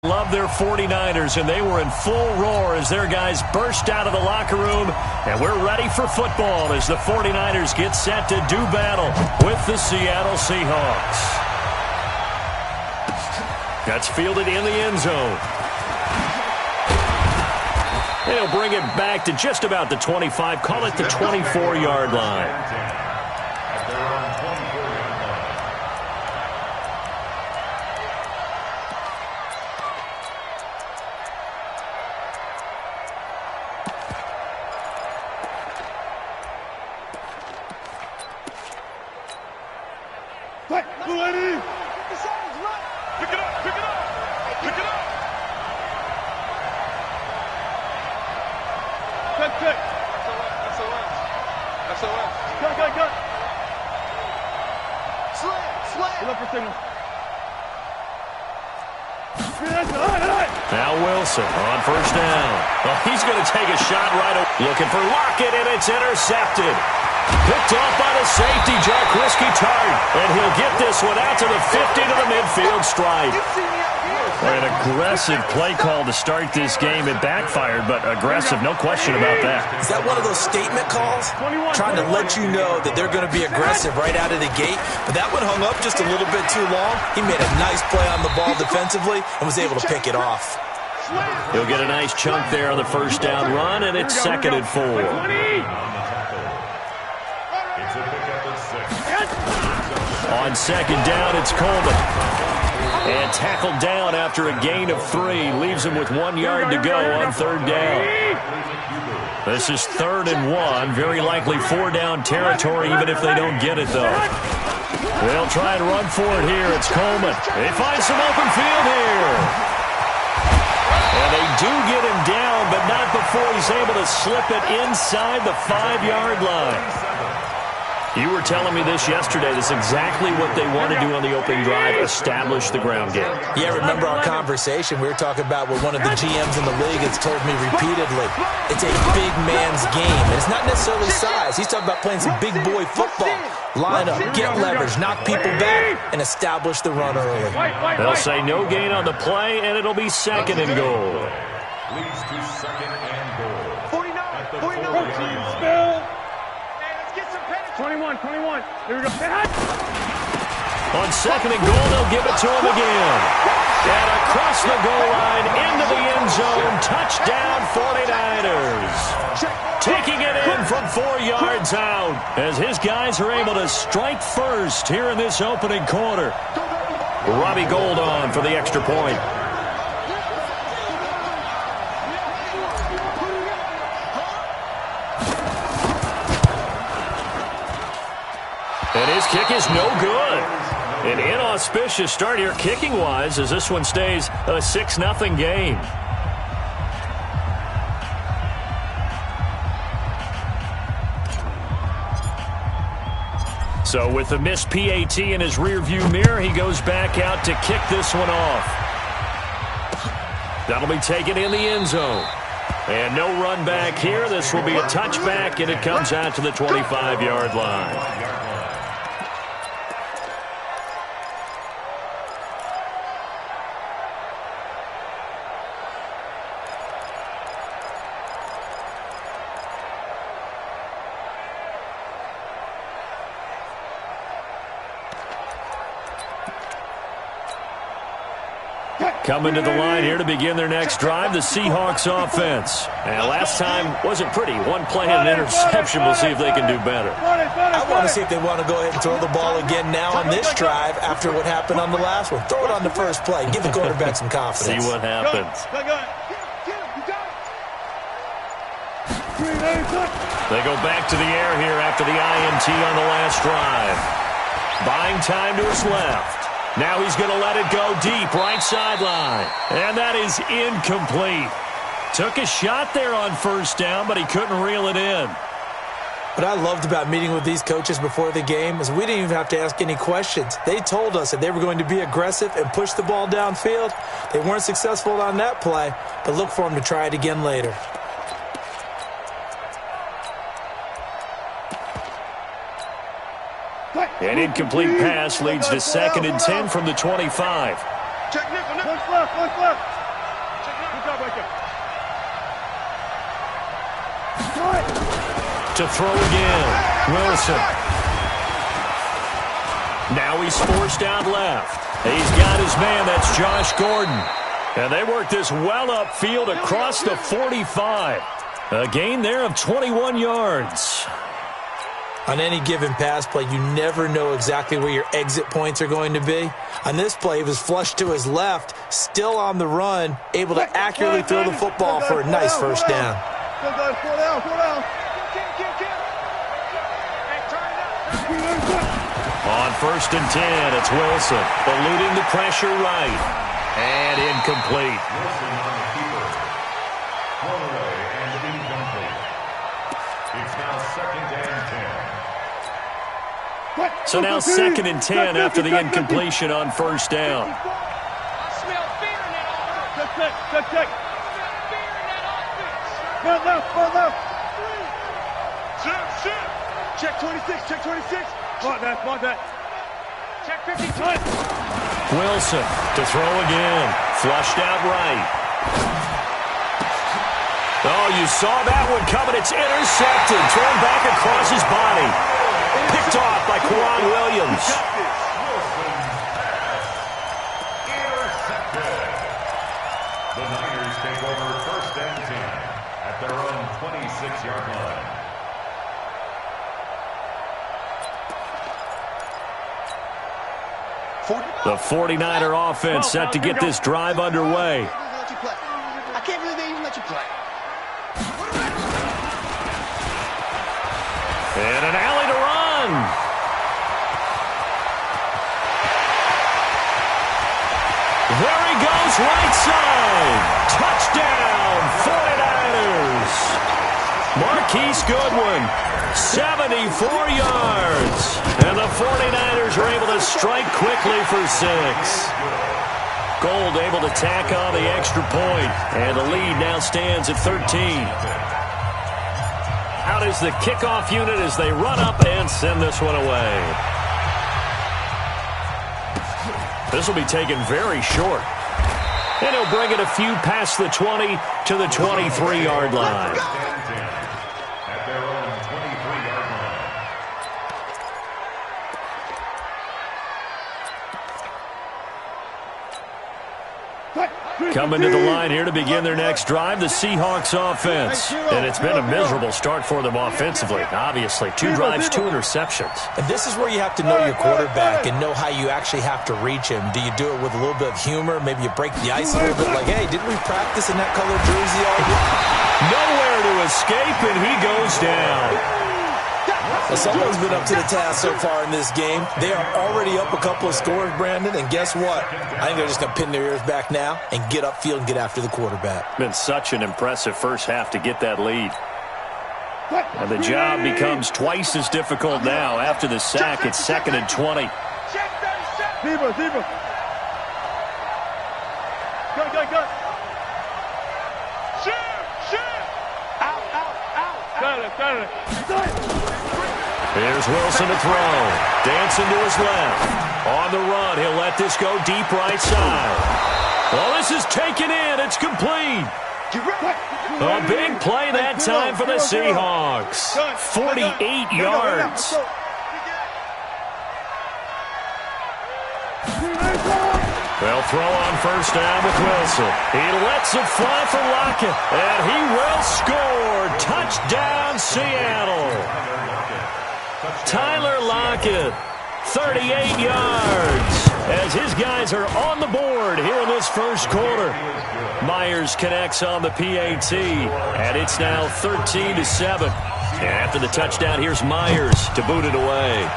Love their 49ers, and they were in full roar as their guys burst out of the locker room. And we're ready for football as the 49ers get set to do battle with the Seattle Seahawks. That's fielded in the end zone. And he'll bring it back to just about the 25, call it the 24-yard line. Now Wilson on first down. Well, he's going to take a shot right away. Looking for Lockett, and it's intercepted. Picked off by the safety, Jaquiski Tartt. And he'll get this one out to the 50 to the midfield stripe. An aggressive play call to start this game. It backfired, but aggressive, no question about that. Is that one of those statement calls? Trying to let you know that they're going to be aggressive right out of the gate. But that one hung up just a little bit too long. He made a nice play on the ball defensively and was able to pick it off. He'll get a nice chunk there on the first down run, and it's 2nd and 4. On 2nd down, it's Coleman. And tackled down after a gain of 3. Leaves him with 1 yard to go on 3rd down. This is 3rd and 1. Very likely 4-down territory, even if they don't get it, though. They'll try and run for it here. It's Coleman. They find some open field here. And they do get him down, but not before he's able to slip it inside the 5-yard line. You were telling me this yesterday. This is exactly what they want to do on the opening drive, establish the ground game. Yeah, remember our conversation? We were talking about what one of the GMs in the league has told me repeatedly. It's a big man's game. And it's not necessarily size. He's talking about playing some big boy football. Line up, get leverage, knock people back, and establish the run early. They'll say no gain on the play, and it'll be 2nd and goal. Leads to 2nd and goal. 49. Spill. 21. Here we go. On 2nd and goal, they'll give it to him again. And across the goal line, into the end zone, touchdown 49ers. Taking it in from 4 yards out as his guys are able to strike first here in this opening quarter. Robbie Gould on for the extra point. And his kick is no good. An inauspicious start here kicking-wise as this one stays a 6-0 game. So with the missed PAT in his rearview mirror, he goes back out to kick this one off. That'll be taken in the end zone. And no run back here. This will be a touchback, and it comes out to the 25-yard line. Coming to the line here to begin their next drive, the Seahawks offense. And last time wasn't pretty. One play and an interception. We'll see if they can do better. I want to see if they want to go ahead and throw the ball again now on this drive after what happened on the last one. Throw it on the first play. Give the quarterback some confidence. See what happens. They go back to the air here after the INT on the last drive. Buying time to his left. Now he's going to let it go deep, right sideline. And that is incomplete. Took a shot there on first down, but he couldn't reel it in. What I loved about meeting with these coaches before the game is we didn't even have to ask any questions. They told us that they were going to be aggressive and push the ball downfield. They weren't successful on that play, but look for them to try it again later. An incomplete pass leads to 2nd and 10 from the 25. Check Nick. One left. to throw again. Wilson. Now he's forced out left. He's got his man. That's Josh Gordon. And they work this well upfield across the 45. A gain there of 21 yards. On any given pass play, you never know exactly where your exit points are going to be. On this play, he was flushed to his left, still on the run, able to accurately throw the football for a nice first down. On 1st and 10, it's Wilson, eluding the pressure right. And incomplete. Wilson on the keeper. Thrown away and incomplete. It's now 2nd and 10. So now 2nd and 10 after the incompletion on 1st down. Check. Left. Check 26. Mark that. Check 50. Wilson to throw again. Flushed out right. Oh, you saw that one coming. It's intercepted. Thrown back across his body. Picked off by Kwan Williams. Intercepted. The Niners take over 1st and 10 at their own 26-yard line. The 49er offense set to get this drive underway. I can't believe they even let you play. And an alley to run. There he goes, right side. Touchdown, 49ers. Marquise Goodwin, 74 yards. And the 49ers are able to strike quickly for 6. Gold able to tack on the extra point. And the lead now stands at 13. Out is the kickoff unit as they run up and send this one away. This will be taken very short. And he'll bring it a few past the 20 to the 23-yard line. At their own 23-yard line. Coming to the line here to begin their next drive, the Seahawks offense. And it's been a miserable start for them offensively. Obviously, 2 drives, 2 interceptions. And this is where you have to know your quarterback and know how you actually have to reach him. Do you do it with a little bit of humor? Maybe you break the ice a little bit like, hey, didn't we practice in that colored jersey all year? Nowhere to escape, and he goes down. Well, someone's been up to the task so far in this game. They are already up a couple of scores, Brandon, and guess what? I think they're just going to pin their ears back now and get upfield and get after the quarterback. Been such an impressive first half to get that lead. And the job becomes twice as difficult now. After the sack, it's 2nd and 20. Zebra. Go. Shoot. Out. Got it. Here's Wilson to throw. Dancing to his left. On the run, he'll let this go deep right side. Well, this is taken in. It's complete. A big play that time for the Seahawks. 48 yards. They'll throw on 1st down with Wilson. He lets it fly for Lockett, and he will score. Touchdown, Seattle. Tyler Lockett, 38 yards, as his guys are on the board here in this first quarter. Myers connects on the PAT, and it's now 13-7. And after the touchdown, here's Myers to boot it away.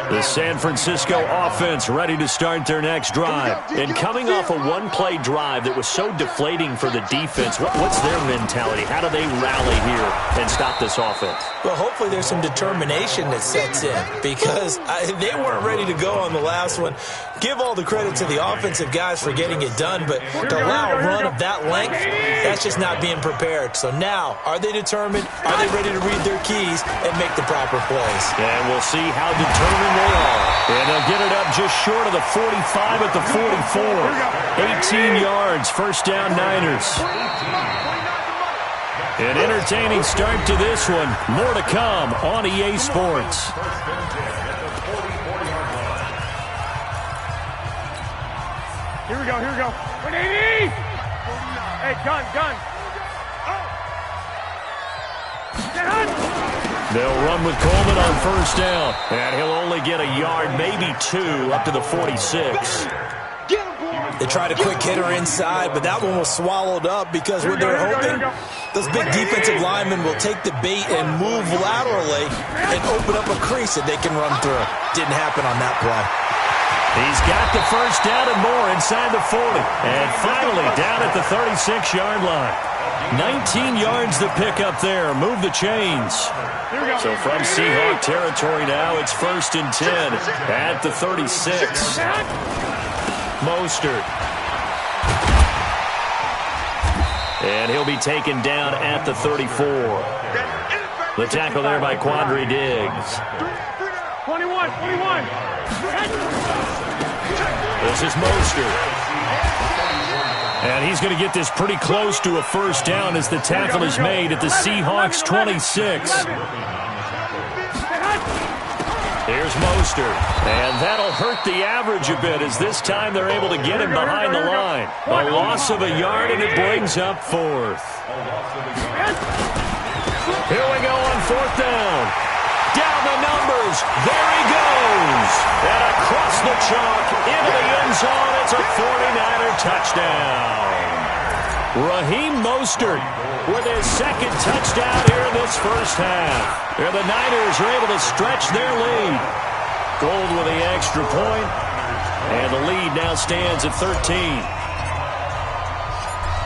The San Francisco offense ready to start their next drive. And coming off a one-play drive that was so deflating for the defense, what's their mentality? How do they rally here and stop this offense? Well, hopefully there's some determination that sets in because they weren't ready to go on the last one. Give all the credit to the offensive guys for getting it done, but to allow a run of that length, that's just not being prepared. So now, are they determined? Are they ready to read their keys and make the proper plays? And we'll see how determined determined they are. And they'll get it up just short of the 45 at the 44. 18 yards, first down Niners. An entertaining start to this one. More to come on EA Sports. Here we go, here we go. 180! Hey, gun. They'll run with Coleman on first down. And he'll only get a yard, maybe two, up to the 46. They tried a quick hitter inside, but that one was swallowed up because what they're hoping, those big defensive linemen will take the bait and move laterally and open up a crease that they can run through. Didn't happen on that play. He's got the first down and more inside the 40. And finally down at the 36-yard line. 19 yards to pick up there. Move the chains. So from Seahawk territory now, it's 1st and 10 at the 36. Mostert. And he'll be taken down at the 34. The tackle there by Quandre Diggs. 21. This is Mostert. And he's going to get this pretty close to a first down as the tackle is made at the Seahawks 26. Here's Mostert. And that'll hurt the average a bit as this time they're able to get him behind the line. A loss of a yard and it brings up 4th. Here we go on 4th down. Down the numbers. There he goes. And across the chalk into the end zone. It's a 49er touchdown. Raheem Mostert with his second touchdown here in this first half. And the Niners are able to stretch their lead. Gold with the extra point. And the lead now stands at 13.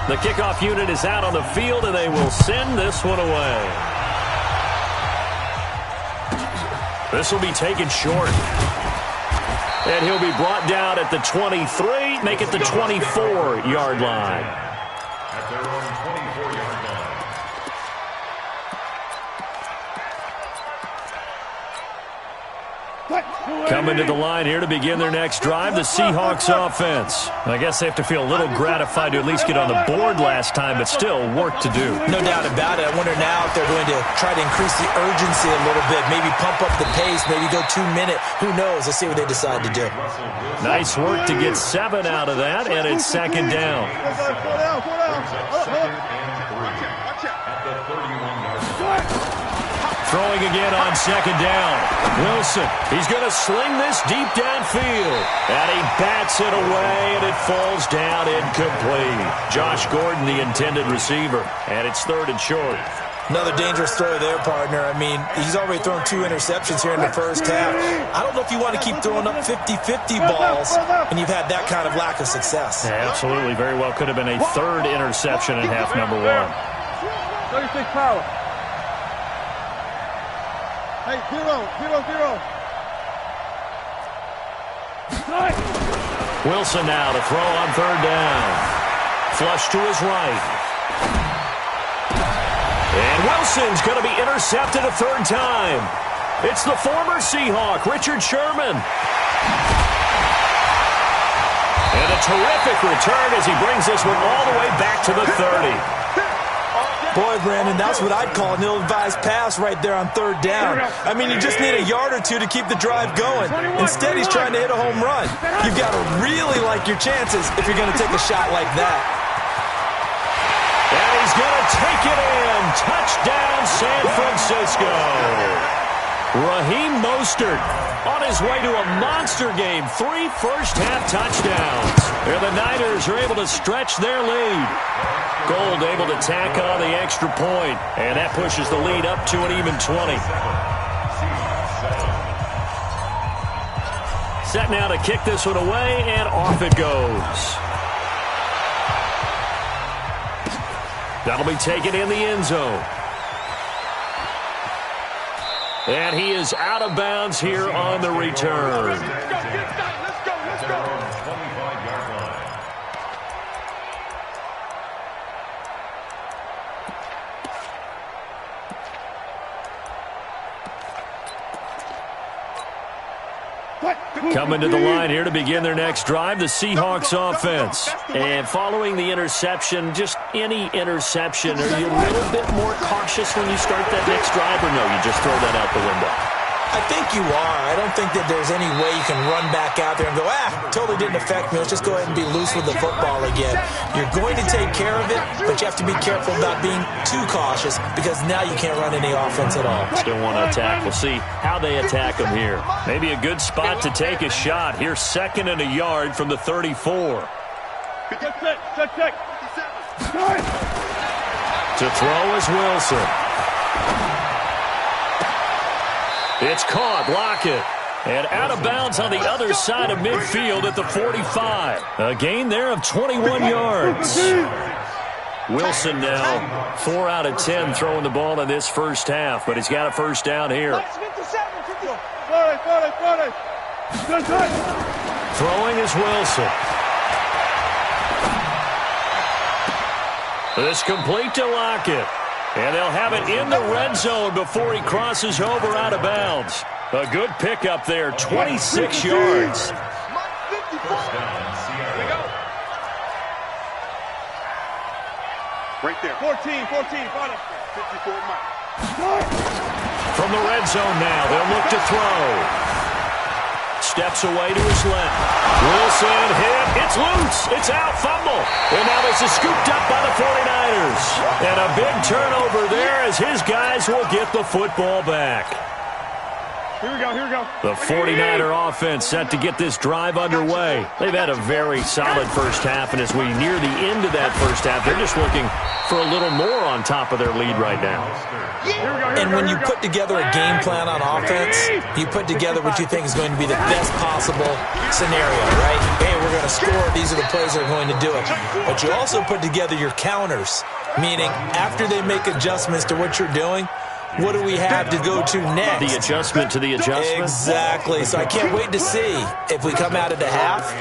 The kickoff unit is out on the field, and they will send this one away. This will be taken short. And he'll be brought down at the 23, make it the 24-yard line. At their own 24-yard line. Coming to the line here to begin their next drive, the Seahawks offense. I guess they have to feel a little gratified to at least get on the board last time, but still work to do. No doubt about it. I wonder now if they're going to try to increase the urgency a little bit, maybe pump up the pace, maybe go 2-minute. Who knows? Let's see what they decide to do. Nice work to get 7 out of that, and it's 2nd down. Throwing again on 2nd down. Wilson, he's going to sling this deep downfield. And he bats it away, and it falls down incomplete. Josh Gordon, the intended receiver. And it's 3rd and short. Another dangerous throw there, partner. I mean, he's already thrown 2 interceptions here in the first half. I don't know if you want to keep throwing up 50-50 balls, and you've had that kind of lack of success. Yeah, absolutely. Very well could have been a 3rd interception in half number 1. 36 power. Hey, 0. Wilson now to throw on 3rd down. Flush to his right. And Wilson's going to be intercepted a 3rd time. It's the former Seahawk, Richard Sherman. And a terrific return as he brings this one all the way back to the 30. Boy, Brandon, that's what I'd call an ill-advised pass right there on 3rd down. I mean, you just need a yard or 2 to keep the drive going. Instead, he's trying to hit a home run. You've got to really like your chances if you're going to take a shot like that. And he's going to take it in. Touchdown, San Francisco. Raheem Mostert on his way to a monster game. 3 first-half touchdowns. And the Niners are able to stretch their lead. Gold able to tack on the extra point, and that pushes the lead up to an even 20. Set now to kick this one away, and off it goes. That'll be taken in the end zone. And he is out of bounds here on the return. Let's go. 25-yard line. Coming to the line here to begin their next drive, the Seahawks offense. And following the interception, just any interception, are you a little bit more cautious when you start that next drive, or no, you just throw that out the window? I think you are. I don't think that there's any way you can run back out there and go, totally didn't affect me. Let's just go ahead and be loose with the football again. You're going to take care of it, but you have to be careful about being too cautious because now you can't run any offense at all. Still want to attack. We'll see how they attack them here. Maybe a good spot to take a shot. Here's 2nd and a yard from the 34. To throw is Wilson. It's caught. Lockett. And out of bounds on the other side of midfield at the 45. A gain there of 21 yards. Wilson now 4 out of 10 throwing the ball in this first half, but he's got a first down here. Throwing is Wilson. This complete to Lockett. And they'll have it in the red zone before he crosses over out of bounds. A good pickup there, 26 yards. Right there. 14, 54 miles. From the red zone now, they'll look to throw. Steps away to his left. Wilson hit. It's loose. It's out. Fumble. And now this is scooped up by the 49ers. And a big turnover there as his guys will get the football back. Here we go. The 49er offense set to get this drive underway. They've had a very solid first half, and as we near the end of that first half, they're just looking for a little more on top of their lead right now. And when you put together a game plan on offense, you put together what you think is going to be the best possible scenario, right? Hey, we're going to score. These are the plays that are going to do it. But you also put together your counters, meaning after they make adjustments to what you're doing, what do we have to go to next? The adjustment to the adjustment? Exactly. So I can't wait to see if we come out of the half,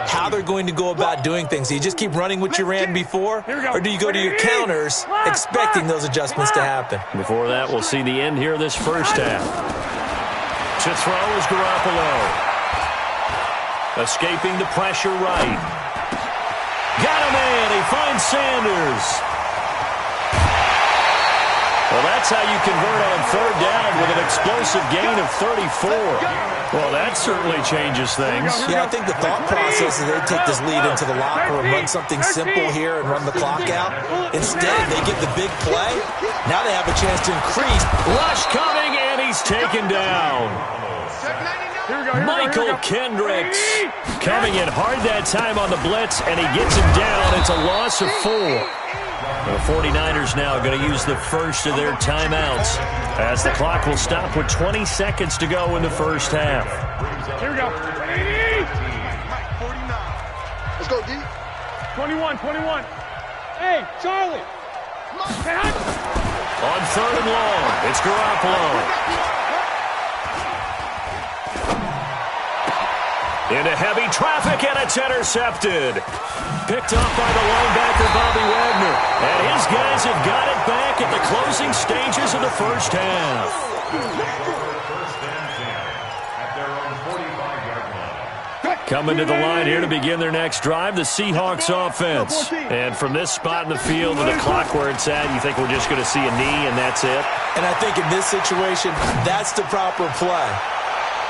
how they're going to go about doing things. Do you just keep running what you ran before, or do you go to your counters expecting those adjustments to happen? Before that, we'll see the end here of this first half. To throw is Garoppolo. Escaping the pressure right. Got a man. He finds Sanders. Well, that's how you convert on third down with an explosive gain of 34. Well, that certainly changes things. Yeah, I think the thought process is they take this lead into the locker room, run something simple here, and run the clock out. Instead, they get the big play. Now they have a chance to increase. Rush coming, and he's taken down. Michael Kendricks coming in hard that time on the blitz, and he gets him down. It's a loss of 4. The 49ers now going to use the first of their timeouts as the clock will stop with 20 seconds to go in the first half. Here we go. Let's go, D. 21. Hey, Charlie. On third and long, it's Garoppolo. Into heavy traffic, and it's intercepted. Picked off by the linebacker, Bobby Wagner. And his guys have got it back at the closing stages of the first half. Coming to the line here to begin their next drive, the Seahawks offense. And from this spot in the field with the clock where it's at, you think we're just going to see a knee and that's it? And I think in this situation, that's the proper play.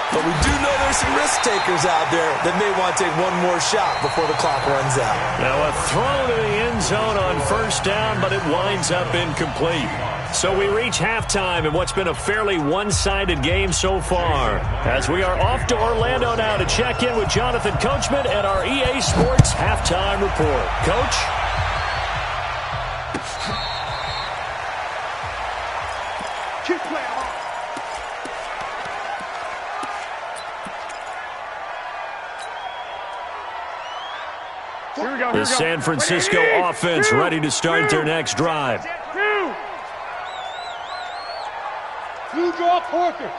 But we do know there's some risk takers out there that may want to take one more shot before the clock runs out. Now a throw to the end zone on first down, but it winds up incomplete. So we reach halftime in what's been a fairly one-sided game so far. As we are off to Orlando now to check in with Jonathan Coachman at our EA Sports Halftime Report. Coach? Keep playing. The San Francisco offense ready to start their next drive. Two draw Porkers.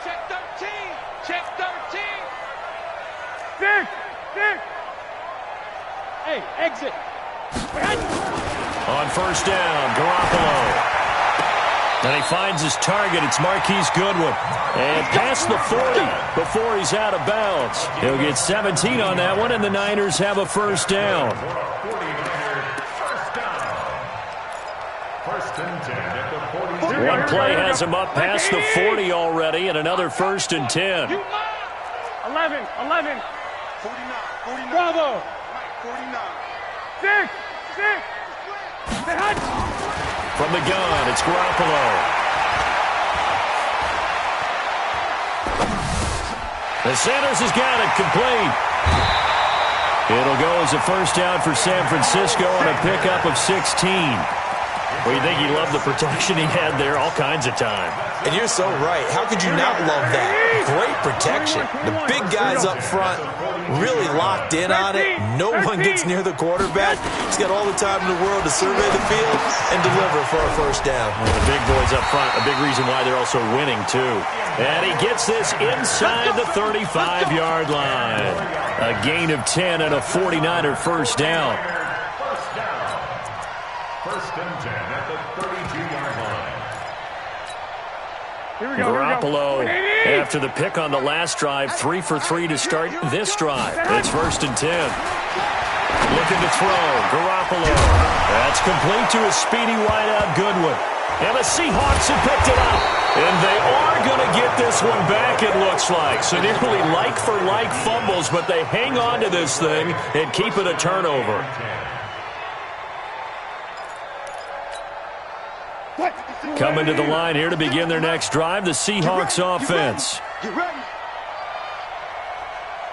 Check 13. Check 13. Dick. Hey, exit. On first down, Garoppolo. And he finds his target. It's Marquise Goodwin. And past the 40 before he's out of bounds. He'll get 17 on that one, and the Niners have a first down. One play has him up past the 40 already, and another 1st and 10. 11. 49. Bravo. 49. 6. From the gun, it's Garoppolo. The Sanders has got it complete. It'll go as a first down for San Francisco on a pickup of 16. Well, you think he loved the protection he had there all kinds of time. And you're so right. How could you not love that? Great protection. The big guys up front really locked in on it. No one gets near the quarterback. He's got all the time in the world to survey the field and deliver for a first down. Well, the big boys up front, a big reason why they're also winning, too. And he gets this inside the 35-yard line. A gain of 10 and a 49er first down. First and 10 at the 32-yard line. Garoppolo, after the pick on the last drive, 3 for 3 to start this drive. It's 1st and 10. Looking to throw. Garoppolo. That's complete to a speedy wideout Goodwin. And the Seahawks have picked it up. And they are going to get this one back, it looks like. So nearly like-for-like fumbles, but they hang on to this thing and keep it a turnover. Coming to the line here to begin their next drive, the Seahawks offense. Get ready.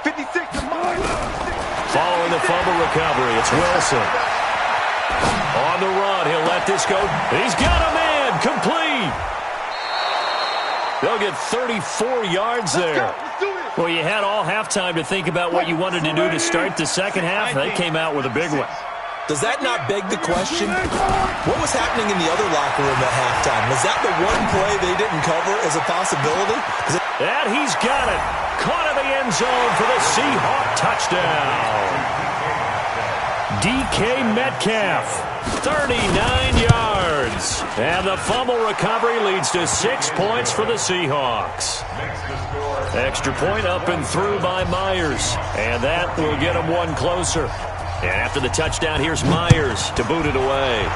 56. Following the fumble recovery, it's Wilson. On the run, he'll let this go. He's got a man, complete. They'll get 34 yards there. Well, you had all halftime to think about what you wanted to do to start the second half. They came out with a big one. Does that not beg the question? What was happening in the other locker room at halftime? Was that the one play they didn't cover as a possibility? And he's got it. Caught in the end zone for the Seahawk touchdown. DK Metcalf, 39 yards. And the fumble recovery leads to 6 points for the Seahawks. Extra point up and through by Myers. And that will get them one closer. And after the touchdown, here's Myers to boot it away.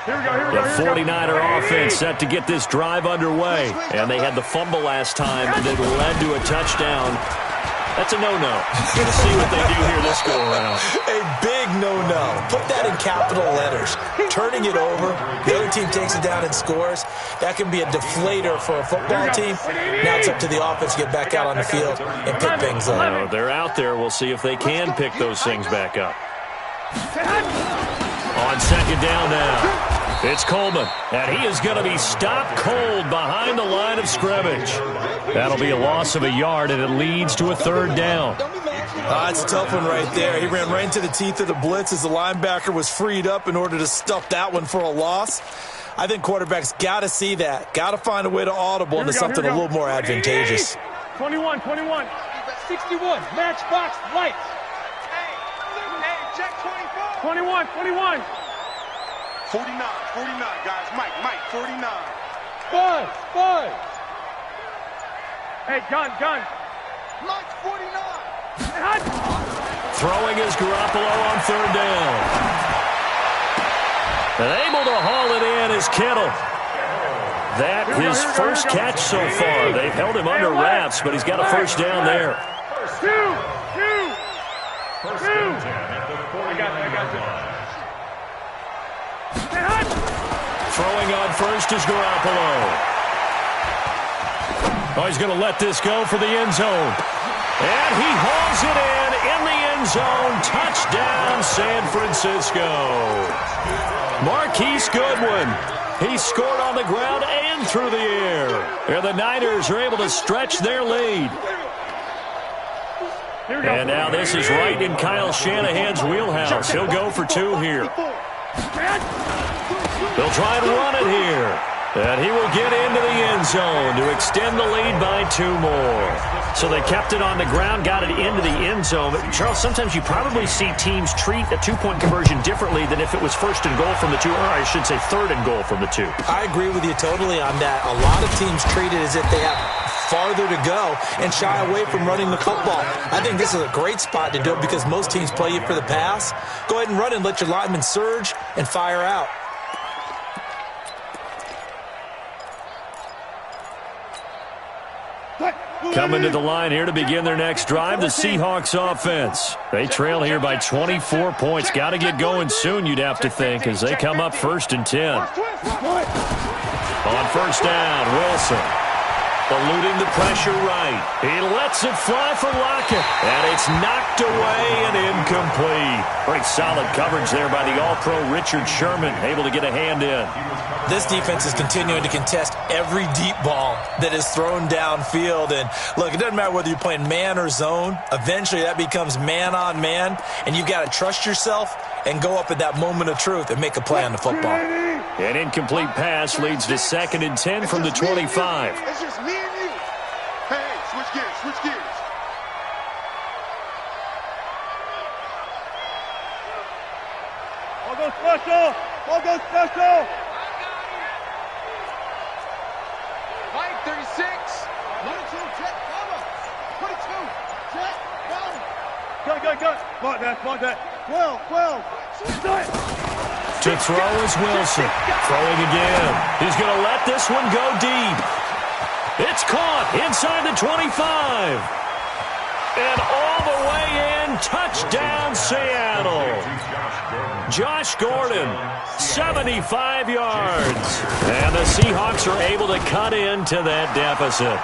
The 49er offense set to get this drive underway. And they had the fumble last time that led to a touchdown. That's a no-no. Going to see what they do here this go-around. A big no-no. Put that in capital letters. Turning it over, the other team takes it down and scores. That can be a deflator for a football team. Now it's up to the offense to get back out on the field and pick things up. No, they're out there. We'll see if they can pick those things back up. On second down now. It's Coleman, and he is going to be stopped cold behind the line of scrimmage. That'll be a loss of a yard, and it leads to a third down. It's a tough one right there. He ran right into the teeth of the blitz as the linebacker was freed up in order to stuff that one for a loss. I think quarterbacks got to see that. Got to find a way to audible into something a little more advantageous. 21. 61. Matchbox lights. Hey, check 24. 21. 49, guys. Mike, 49. 5. Hey, gun. Mike, 49. Throwing is Garoppolo on third down. And able to haul it in is Kittle. That his first catch so far. They've held him under wraps, but he's got a first down there. Two. First and 10 at the 40-yard line. Throwing on first is Garoppolo. Oh, he's going to let this go for the end zone. And he hauls it in the end zone. Touchdown, San Francisco. Marquise Goodwin. He scored on the ground and through the air. And the Niners are able to stretch their lead. And now this is right in Kyle Shanahan's wheelhouse. He'll go for 2 here. They'll try and run it here. And he will get into the end zone to extend the lead by 2 more. So they kept it on the ground, got it into the end zone. But Charles, sometimes you probably see teams treat a 2-point conversion differently than if it was first and goal from the 2, or I should say third and goal from the 2. I agree with you totally on that. A lot of teams treat it as if they have farther to go and shy away from running the football. I think this is a great spot to do it because most teams play you for the pass. Go ahead and run and let your linemen surge and fire out. Coming to the line here to begin their next drive, the Seahawks offense. They trail here by 24 points. Got to get going soon, you'd have to think, as they come up 1st and 10. On first down, Wilson. Eluding the pressure right. He lets it fly for Lockett. And it's knocked away and incomplete. Pretty solid coverage there by the All-Pro Richard Sherman. Able to get a hand in. This defense is continuing to contest every deep ball that is thrown downfield. And, look, it doesn't matter whether you're playing man or zone. Eventually, that becomes man-on-man. And you've got to trust yourself and go up at that moment of truth and make a play on the football. An incomplete pass leads to 2nd and 10 from the 25. It's just me and you. Hey, switch gears, switch gears. I'll go special. I'll go special. Mike, 36. 22, check, cover. 22, check, cover. Go. Mark that. 12. To throw is Wilson. Throwing again. He's going to let this one go deep. It's caught inside the 25. And all the way in, touchdown Seattle. Josh Gordon, 75 yards. And the Seahawks are able to cut into that deficit.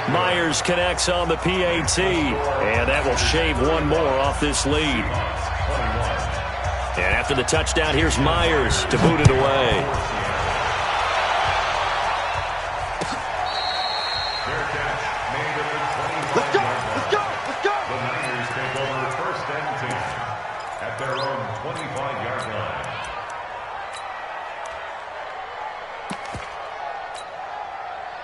Myers connects on the PAT, and that will shave 1 more off this lead. And after the touchdown, here's Myers to boot it away. Let's go. The Niners take over 1st and 10 at their own 25-yard line.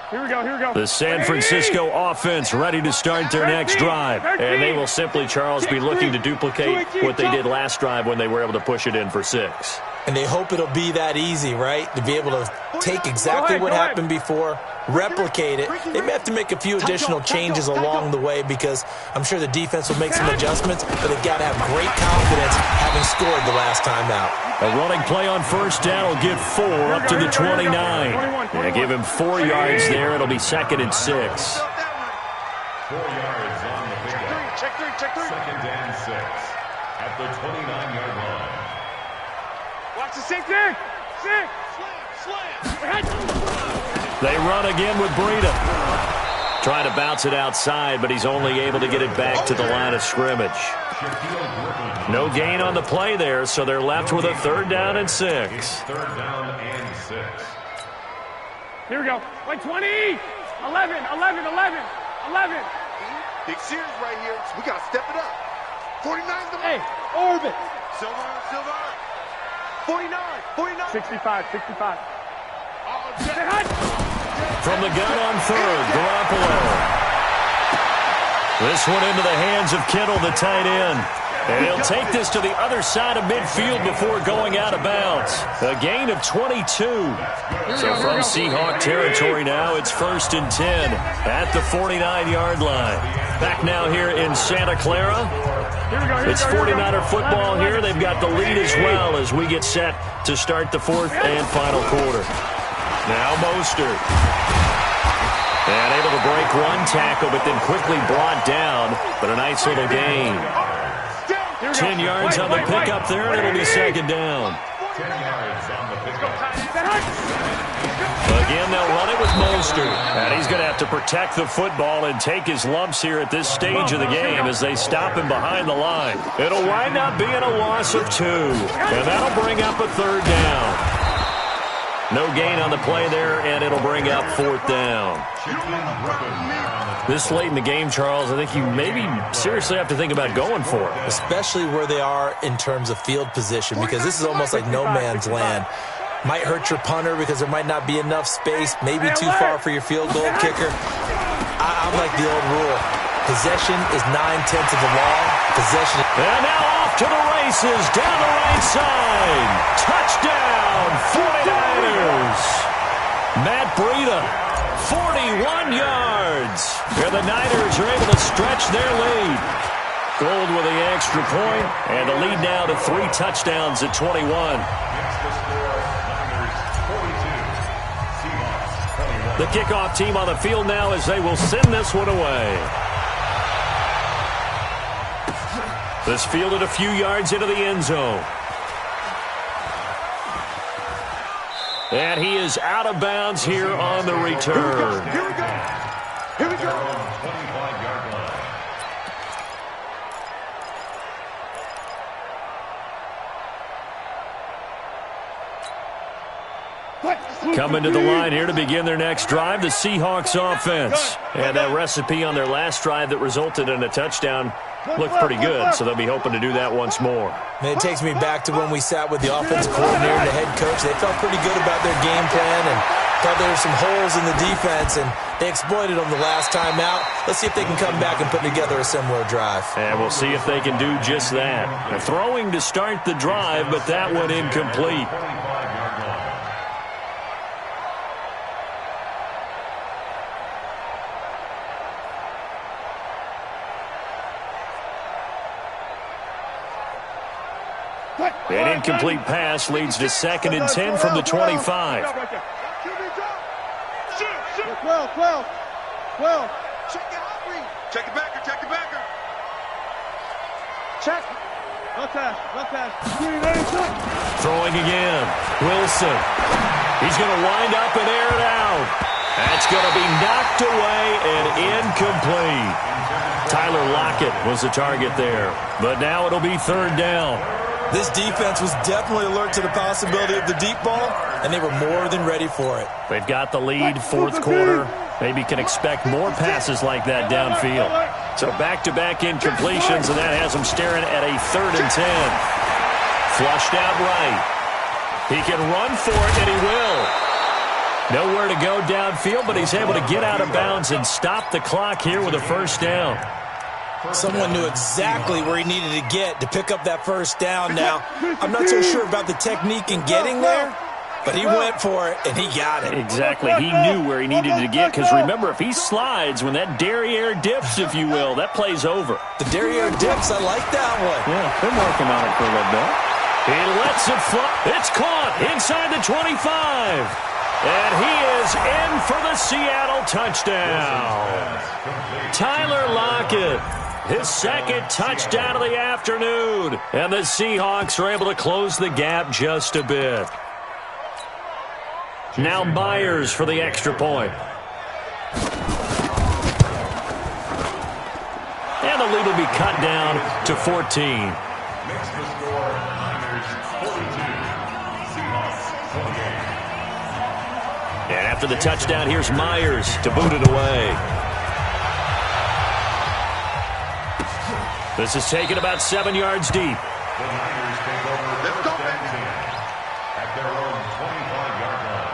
Here we go. The San Francisco offense ready to start their next drive. And they will simply, Charles, be looking to duplicate what they did last drive when they were able to push it in for 6. And they hope it'll be that easy, right? To be able to take exactly what happened before, replicate it. They may have to make a few additional changes along the way because I'm sure the defense will make some adjustments, but they've got to have great confidence having scored the last time out. A running play on first down will get 4 up to the 29. And give him 4 yards there. It'll be 2nd and 6. 4 yards on the pickup. Check three. 2nd and 6 at the 29-yard line. Watch the 6. Slam. They run again with Breida. Trying to bounce it outside, but he's only able to get it back to the line of scrimmage. No gain on the play there, so they're left with a 3rd down and 6. 3rd down and 6. Here we go. Like 20. 11. Big series right here. We got to step it up. 49's the Hey, orbit. Silver. 49. 65. From the gun on 3rd, Garoppolo. This one into the hands of Kittle, the tight end. And he'll take this to the other side of midfield before going out of bounds. A gain of 22. So from Seahawk territory now, it's 1st and 10 at the 49-yard line. Back now here in Santa Clara. It's 49er football here. They've got the lead as well as we get set to start the 4th and final quarter. Now Mostert. And able to break 1 tackle, but then quickly brought down. But a nice little gain. 10 yards on the pickup there, and it'll be 2nd down. 10 yards on the pickup. Again, they'll run it with Mostert. And he's going to have to protect the football and take his lumps here at this stage of the game as they stop him behind the line. It'll wind up being a loss of 2. And that'll bring up a 3rd down. No gain on the play there, and it'll bring up 4th down. This late in the game, Charles, I think you maybe seriously have to think about going for it. Especially where they are in terms of field position, because this is almost like no man's land. Might hurt your punter because there might not be enough space, maybe too far for your field goal kicker. I'm like the old rule. Possession is 9/10 of the law. Possession. And now off to the races, down the right side. Touchdown, 49ers. Matt Breida, 41 yards. And the Niners are able to stretch their lead. Gold with the extra point, and the lead now to 3 touchdowns at 21. The kickoff team on the field now as they will send this one away. This fielded a few yards into the end zone. And he is out of bounds here on the return. Here we go. Here we go. 25-yard line. Coming to the line here to begin their next drive, the Seahawks offense. And that recipe on their last drive that resulted in a touchdown looked pretty good, so they'll be hoping to do that once more. Man, it takes me back to when we sat with the offensive coordinator and the head coach. They felt pretty good about their game plan and thought there were some holes in the defense, and they exploited them the last time out. Let's see if they can come back and put together a similar drive. And we'll see if they can do just that. They're throwing to start the drive, but that one incomplete. An incomplete pass leads to 2nd and 10 from the 25. 12. Check it backer, check it backer. Check. Left pass. Throwing again. Wilson. He's going to wind up and air it out. That's going to be knocked away and incomplete. Tyler Lockett was the target there. But now it'll be 3rd down. This defense was definitely alert to the possibility of the deep ball, and they were more than ready for it. They've got the lead, 4th quarter. Maybe can expect more passes like that downfield. So back-to-back incompletions, and that has them staring at a 3rd and 10. Flushed out right. He can run for it, and he will. Nowhere to go downfield, but he's able to get out of bounds and stop the clock here with a 1st down. Someone knew exactly where he needed to get to pick up that 1st down. Now, I'm not so sure about the technique in getting there, but he went for it, and he got it. Exactly. He knew where he needed to get, because remember, if he slides, when that derriere dips, if you will, that play's over. The derriere dips, I like that one. Yeah, been working on it for a little bit. He lets it fly. It's caught inside the 25. And he is in for the Seattle touchdown. Tyler Lockett, his 2nd touchdown of the afternoon. And the Seahawks are able to close the gap just a bit. Now Myers for the extra point. And the lead will be cut down to 14. Makes the score Niners 42, Seahawks 28. And after the touchdown, here's Myers to boot it away. This is taken about 7 yards deep. The Niners take over first and 10 at their own 25-yard line.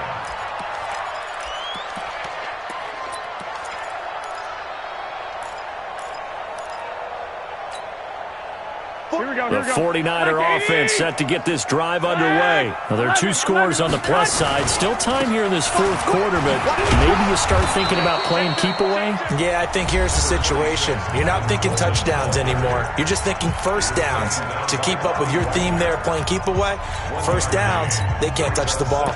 The 49er offense set to get this drive underway. Now, there are 2 scores on the plus side. Still time here in this 4th quarter, but maybe you start thinking about playing keep away? Yeah, I think here's the situation. You're not thinking touchdowns anymore. You're just thinking 1st downs. To keep up with your theme there, playing keep away, 1st downs, they can't touch the ball.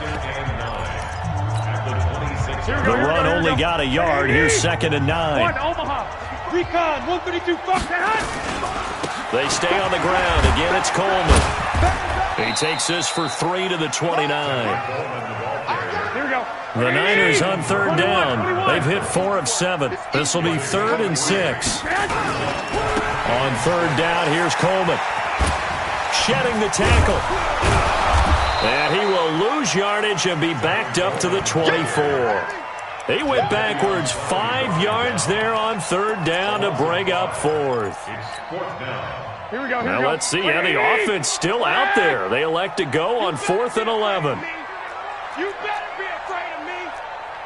The run only got a yard. Here's 2nd and 9. One, Omaha. Recon, 132, Fox, They stay on the ground. Again, it's Coleman. He takes this for 3 to the 29. Here we go. The Niners on 3rd down. They've hit 4 of 7. This will be 3rd and 6. On 3rd down, here's Coleman. Shedding the tackle. And he will lose yardage and be backed up to the 24. He went backwards 5 yards there on 3rd down to bring up 4th. It's 4th down. Here we go. Now let's see. Yeah, the offense still out there. They elect to go on 4th and 11. You better be afraid of me.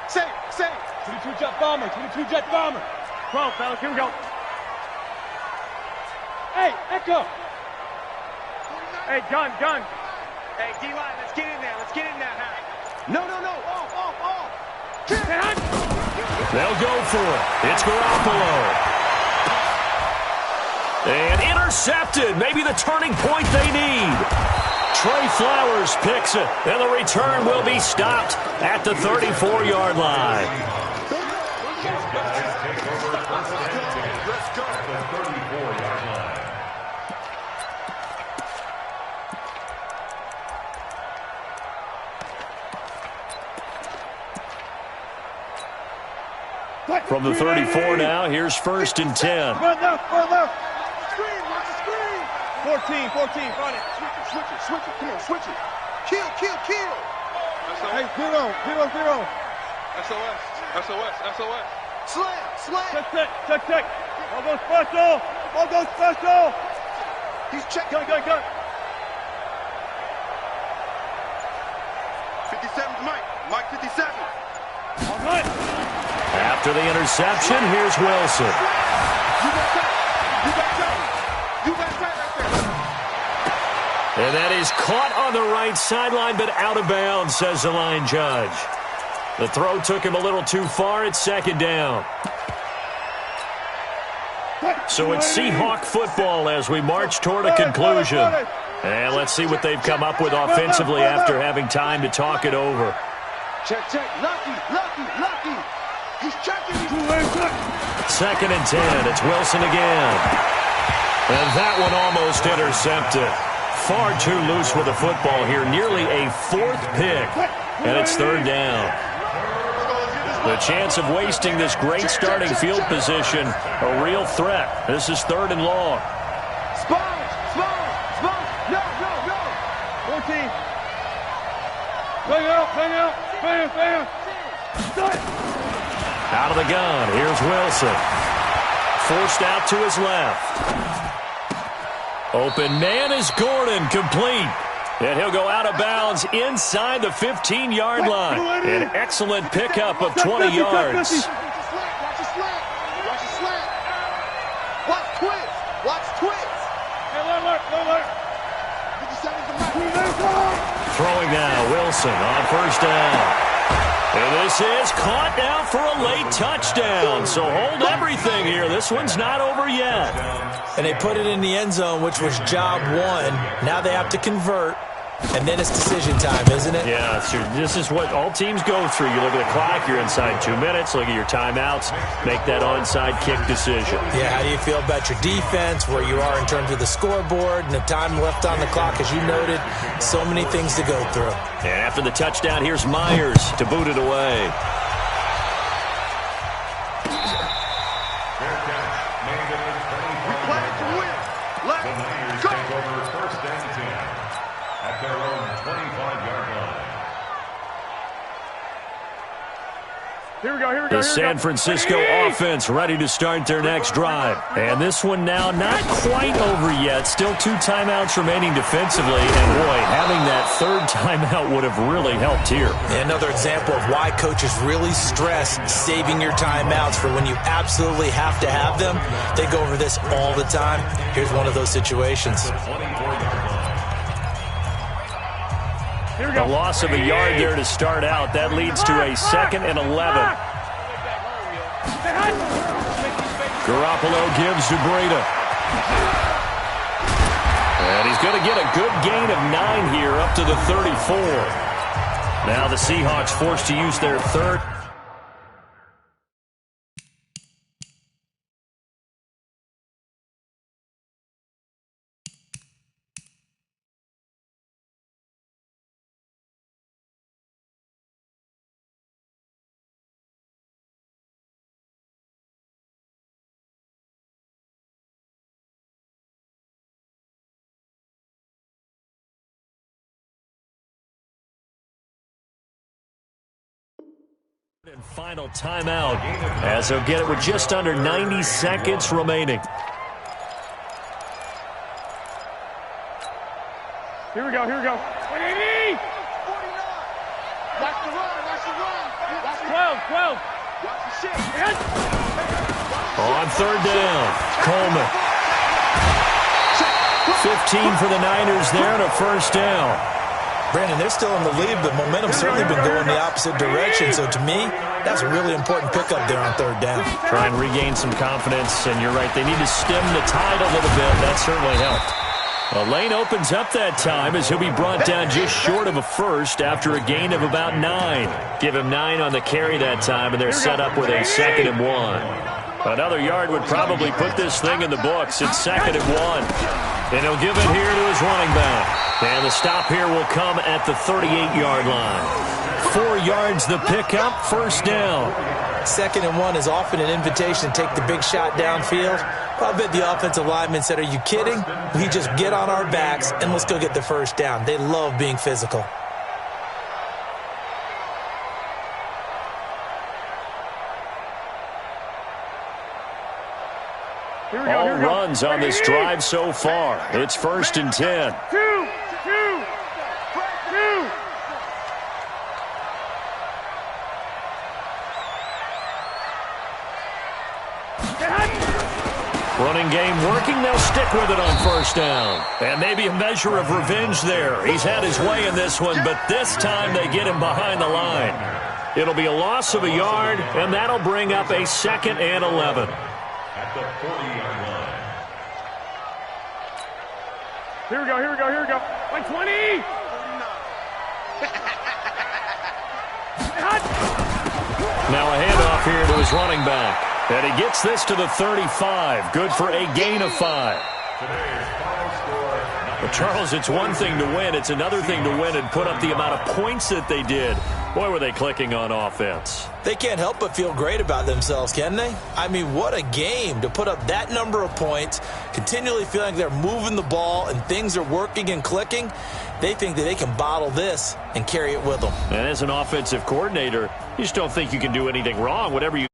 Say, 22 jet bomber, 22 jet bomber. Come on, fellas, here we go. Hey, Echo. Hey, gun. Hey, D-line, let's get in there. no, off. They'll go for it. It's Garoppolo. And intercepted. Maybe the turning point they need. Trey Flowers picks it. And the return will be stopped at the 34-yard line. Let's go. The 34-yard line. From the 34 now, here's 1st and 10. Run left. Screen, watch the screen. 14, run it. Switch it. Come on, switch it. Kill. Hey, 0. SOS. Slam. Check. All go special. He's checked. Gun. 57's Mike 57. All right. After the interception, here's Wilson. You got that right there. And that is caught on the right sideline, but out of bounds, says the line judge. The throw took him a little too far. It's 2nd down. So it's Seahawk football as we march toward a conclusion. And let's see what they've come up with offensively after having time to talk it over. Check. Lucky. He's checking. 2nd and 10. It's Wilson again. And that one almost intercepted. Far too loose with the football here. Nearly a 4th pick. And it's 3rd down. The chance of wasting this great starting field position, a real threat. This is 3rd and long. Sponge. No. 14. Bang out. Bam. Out of the gun, here's Wilson. Forced out to his left. Open man is Gordon, complete. And he'll go out of bounds inside the 15-yard line. An excellent pickup of 20 yards. Watch the slant. Watch twist. Hey, alert. 57's the Mike. Throwing now, Wilson on 1st down. And this is caught now for a late touchdown. So hold everything here. This one's not over yet. And they put it in the end zone, which was job 1. Now they have to convert. And then it's decision time, isn't it? Yeah, this is what all teams go through. You look at the clock, you're inside 2 minutes, look at your timeouts, make that onside kick decision. Yeah, how do you feel about your defense, where you are in terms of the scoreboard, and the time left on the clock, as you noted? So many things to go through. And after the touchdown, here's Myers to boot it away. Fair catch. Made at the 25. We play to win. Let's The Niners go. take over 1st and 10 at their own 25-yard line. Here we go. The San Francisco offense ready to start their next drive. And this one now not quite over yet. Still 2 timeouts remaining defensively. And boy, having that 3rd timeout would have really helped here. Another example of why coaches really stress saving your timeouts for when you absolutely have to have them. They go over this all the time. Here's one of those situations. The loss of a yard there to start out. That leads to a 2nd and 11. Garoppolo gives to Breida. And he's going to get a good gain of 9 here up to the 34. Now the Seahawks forced to use their 3rd. And final timeout as they'll get it with just under 90 seconds remaining. Here we go. 180. 12. On third down, Coleman. 15 for the Niners there and a first down. Brandon, they're still in the lead, but momentum's certainly been going the opposite direction. So to me, that's a really important pickup there on third down. Try and regain some confidence, and you're right, they need to stem the tide a little bit. That certainly helped. The lane opens up that time as he'll be brought down just short of a first after a gain of about 9. Give him 9 on the carry that time, and they're set up with a 2nd and 1. Another yard would probably put this thing in the books. It's 2nd and 1. And he'll give it here to his running back. And the stop here will come at the 38-yard line. 4 yards the pickup, first down. 2nd and 1 is often an invitation to take the big shot downfield. Well, I bet the offensive lineman said, are you kidding? We just get on our backs and let's go get the first down. They love being physical. All runs on this drive so far. It's 1st and 10. 2. Running game working. They'll stick with it on first down. And maybe a measure of revenge there. He's had his way in this one, but this time they get him behind the line. It'll be a loss of a yard, and that'll bring up a 2nd and 11. At the 40-yard line. Here we go. Like 20. Now a handoff here to his running back. And he gets this to the 35. Good for a gain of 5. Today's final score. But Charles, it's one thing to win. It's another thing to win and put up the amount of points that they did. Boy, were they clicking on offense. They can't help but feel great about themselves, can they? I mean, what a game to put up that number of points, continually feeling like they're moving the ball and things are working and clicking. They think that they can bottle this and carry it with them. And as an offensive coordinator, you just don't think you can do anything wrong. Whatever you